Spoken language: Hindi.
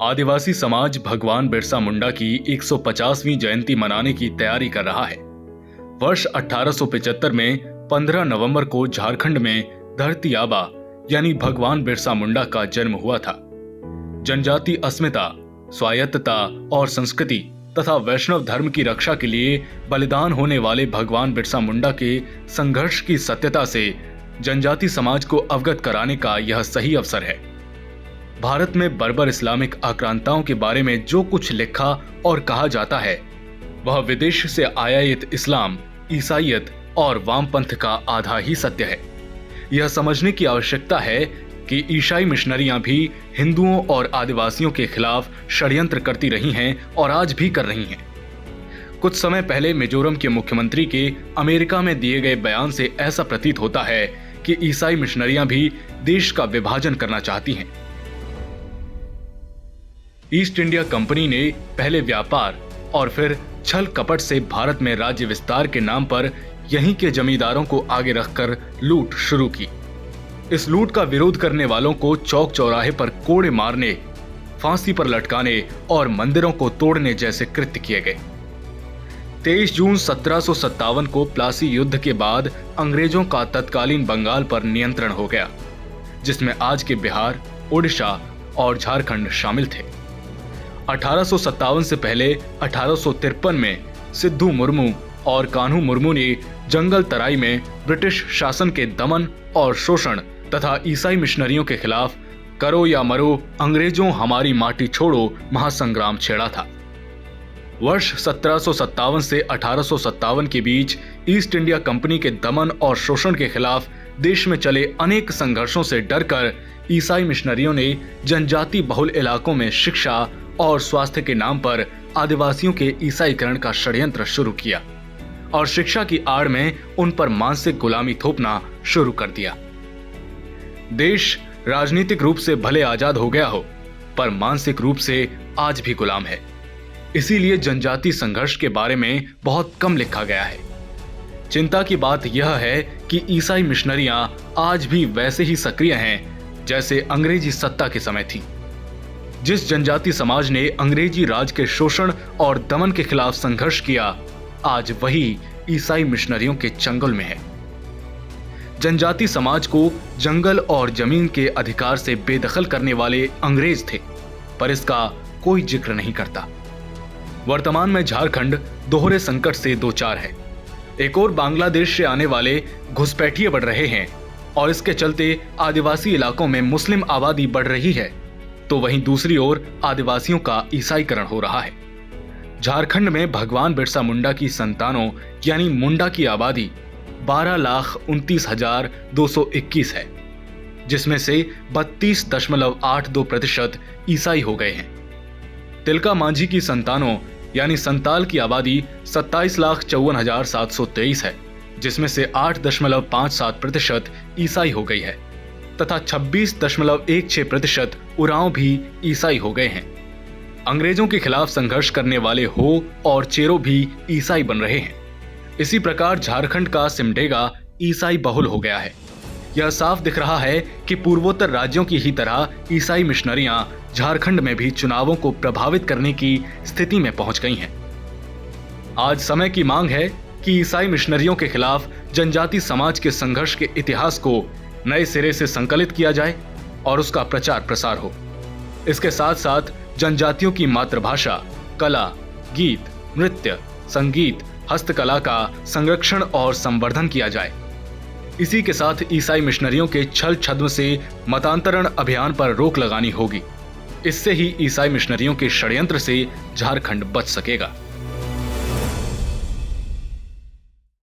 आदिवासी समाज भगवान बिरसा मुंडा की 150वीं जयंती मनाने की तैयारी कर रहा है। वर्ष 1875 में 15 नवंबर को झारखंड में धरती आबा यानी भगवान बिरसा मुंडा का जन्म हुआ था। जनजाति अस्मिता, स्वायत्तता और संस्कृति तथा वैष्णव धर्म की रक्षा के लिए बलिदान होने वाले भगवान बिरसा मुंडा के संघर्ष की सत्यता से जनजाति समाज को अवगत कराने का यह सही अवसर है। भारत में बर्बर इस्लामिक आक्रांताओं के बारे में जो कुछ लिखा और कहा जाता है वह विदेश से आयातित इस्लाम, ईसाइयत और वामपंथ का आधा ही सत्य है। यह समझने की आवश्यकता है कि ईसाई मिशनरियां भी हिंदुओं और आदिवासियों के खिलाफ षड्यंत्र करती रही हैं और आज भी कर रही हैं। कुछ समय पहले मिजोरम के मुख्यमंत्री के अमेरिका में दिए गए बयान से ऐसा प्रतीत होता है कि ईसाई मिशनरियां भी देश का विभाजन करना चाहती हैं। ईस्ट इंडिया कंपनी ने पहले व्यापार और फिर छल कपट से भारत में राज्य विस्तार के नाम पर यहीं के जमींदारों को आगे रखकर लूट शुरू की। इस लूट का विरोध करने वालों को चौक चौराहे पर कोड़े मारने, फांसी पर लटकाने और मंदिरों को तोड़ने जैसे कृत्य किए गए। 23 जून 1757 को प्लासी युद्ध के बाद अंग्रेजों का तत्कालीन बंगाल पर नियंत्रण हो गया, जिसमें आज के बिहार, उड़ीसा और झारखंड शामिल थे। 1857 से पहले 1853 में सिद्धू मुर्मू और कान्हू मुर्मू ने जंगल तराई में ब्रिटिश शासन के दमन और शोषण तथा ईसाई मिशनरियों के खिलाफ करो या मरो, अंग्रेजों हमारी माटी छोड़ो महासंग्राम छेड़ा था। वर्ष 1757 से 1857 के बीच ईस्ट इंडिया कंपनी के दमन और शोषण के खिलाफ देश में चले अनेक संघर्षों से डरकर ईसाई मिशनरियों ने जनजाति बहुल इलाकों में शिक्षा और स्वास्थ्य के नाम पर आदिवासियों के ईसाईकरण का षड्यंत्र शुरू किया और शिक्षा की आड़ में उन पर मानसिक गुलामी थोपना शुरू कर दिया। देश राजनीतिक रूप से भले आजाद हो गया हो, पर मानसिक रूप से आज भी गुलाम है। इसीलिए जनजाति संघर्ष के बारे में बहुत कम लिखा गया है। चिंता की बात यह है कि ईसाई मिशनरियां आज भी वैसे ही सक्रिय हैं जैसे अंग्रेजी सत्ता के समय थी। जिस जनजाति समाज ने अंग्रेजी राज के शोषण और दमन के खिलाफ संघर्ष किया, आज वही ईसाई मिशनरियों के चंगुल में है। जनजाति समाज को जंगल और जमीन के अधिकार से बेदखल करने वाले अंग्रेज थे, पर इसका कोई जिक्र नहीं करता। वर्तमान में झारखंड दोहरे संकट से दो चार है। एक और बांग्लादेश से आने वाले घुसपैठिए बढ़ रहे हैं और इसके चलते आदिवासी इलाकों में मुस्लिम आबादी बढ़ रही है, तो वहीं दूसरी ओर आदिवासियों का ईसाईकरण हो रहा है। झारखंड में भगवान बिरसा मुंडा की संतानों यानी मुंडा की आबादी 12,29,221 है, जिसमें से 32.82% ईसाई हो गए हैं। तिलका मांझी की संतानों यानी संताल की आबादी 27,54,723 है, जिसमें से 8.57% ईसाई हो गई है तथा 26.16% उरांव भी ईसाई हो गए हैं। अंग्रेजों के खिलाफ संघर्ष करने वाले हो और चेरो भी ईसाई बन रहे हैं। इसी प्रकार झारखंड का सिमडेगा ईसाई बहुल हो गया है। यह साफ दिख रहा है कि पूर्वोत्तर राज्यों की ही तरह ईसाई मिशनरियां झारखंड में भी चुनावों को प्रभावित करने की स्थिति में पहुंच गई हैं। आज समय की मांग है कि ईसाई मिशनरियों के खिलाफ जनजाति समाज के संघर्ष के इतिहास को नए सिरे से संकलित किया जाए और उसका प्रचार प्रसार हो। इसके साथ साथ जनजातियों की मातृभाषा, कला, गीत, नृत्य, संगीत, हस्तकला का संरक्षण और संवर्धन किया जाए। इसी के साथ ईसाई मिशनरियों के छल छद्म से मतांतरण अभियान पर रोक लगानी होगी। इससे ही ईसाई मिशनरियों के षड्यंत्र से झारखंड बच सकेगा।